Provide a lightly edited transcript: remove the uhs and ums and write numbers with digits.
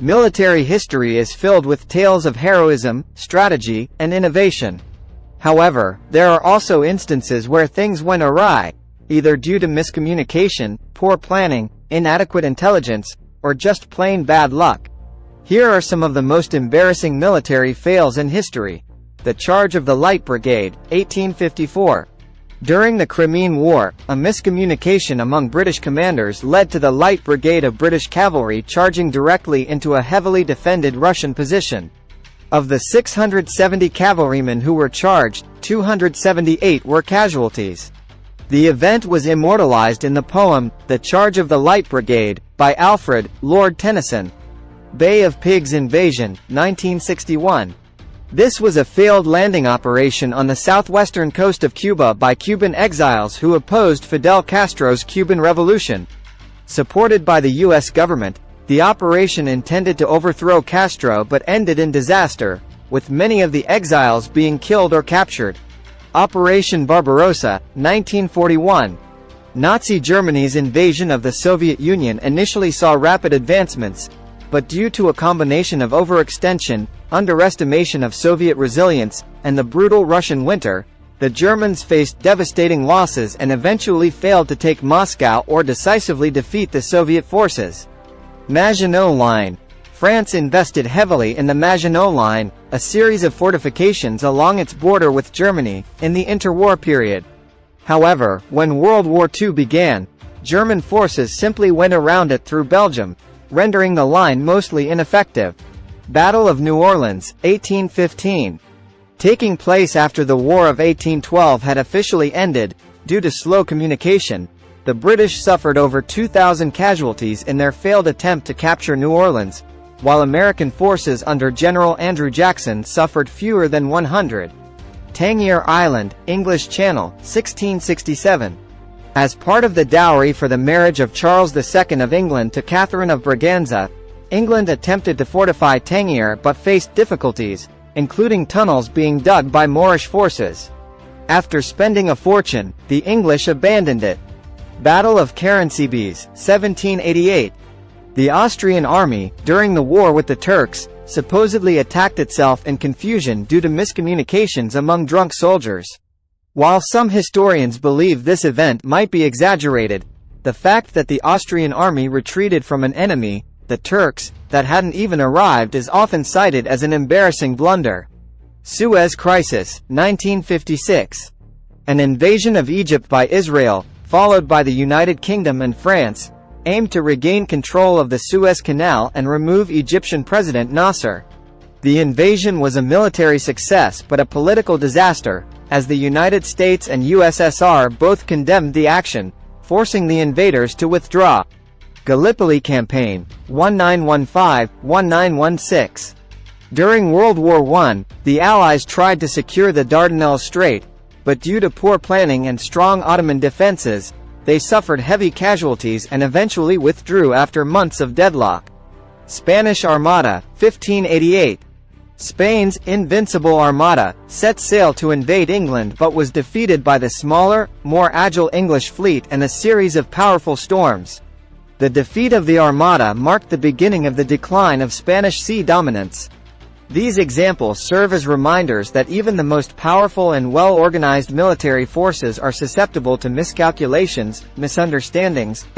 Military history is filled with tales of heroism, strategy, and innovation. However, there are also instances where things went awry, either due to miscommunication, poor planning, inadequate intelligence, or just plain bad luck. Here are some of the most embarrassing military fails in history. The Charge of the Light Brigade, 1854. During the Crimean War, a miscommunication among British commanders led to the Light Brigade of British cavalry charging directly into a heavily defended Russian position. Of the 670 cavalrymen who were charged, 278 were casualties. The event was immortalized in the poem, The Charge of the Light Brigade, by Alfred, Lord Tennyson. Bay of Pigs Invasion, 1961. This was a failed landing operation on the southwestern coast of Cuba by Cuban exiles who opposed Fidel Castro's Cuban Revolution. Supported by the U.S. government, the operation intended to overthrow Castro but ended in disaster, with many of the exiles being killed or captured. Operation Barbarossa, 1941. Nazi Germany's invasion of the Soviet Union initially saw rapid advancements, but due to a combination of overextension, underestimation of Soviet resilience, and the brutal Russian winter, the Germans faced devastating losses and eventually failed to take Moscow or decisively defeat the Soviet forces. Maginot Line. France invested heavily in the Maginot Line, a series of fortifications along its border with Germany, in the interwar period. However, when World War II began, German forces simply went around it through Belgium, rendering the line mostly ineffective. Battle of New Orleans, 1815. Taking place after the War of 1812 had officially ended, due to slow communication, the British suffered over 2,000 casualties in their failed attempt to capture New Orleans, while American forces under General Andrew Jackson suffered fewer than 100. Tangier Island, English Channel, 1667. As part of the dowry for the marriage of Charles II of England to Catherine of Braganza, England attempted to fortify Tangier but faced difficulties, including tunnels being dug by Moorish forces. After spending a fortune, the English abandoned it. Battle of Karansebes, 1788. The Austrian army, during the war with the Turks, supposedly attacked itself in confusion due to miscommunications among drunk soldiers. While some historians believe this event might be exaggerated, the fact that the Austrian army retreated from an enemy, the Turks, that hadn't even arrived is often cited as an embarrassing blunder. Suez Crisis, 1956. An invasion of Egypt by Israel, followed by the United Kingdom and France, aimed to regain control of the Suez Canal and remove Egyptian President Nasser. The invasion was a military success but a political disaster, as the United States and USSR both condemned the action, forcing the invaders to withdraw. Gallipoli Campaign, 1915–1916. During World War I, the Allies tried to secure the Dardanelles Strait, but due to poor planning and strong Ottoman defenses, they suffered heavy casualties and eventually withdrew after months of deadlock. Spanish Armada, 1588. Spain's Invincible Armada set sail to invade England but was defeated by the smaller, more agile English fleet and a series of powerful storms. The defeat of the Armada marked the beginning of the decline of Spanish sea dominance. These examples serve as reminders that even the most powerful and well-organized military forces are susceptible to miscalculations, misunderstandings,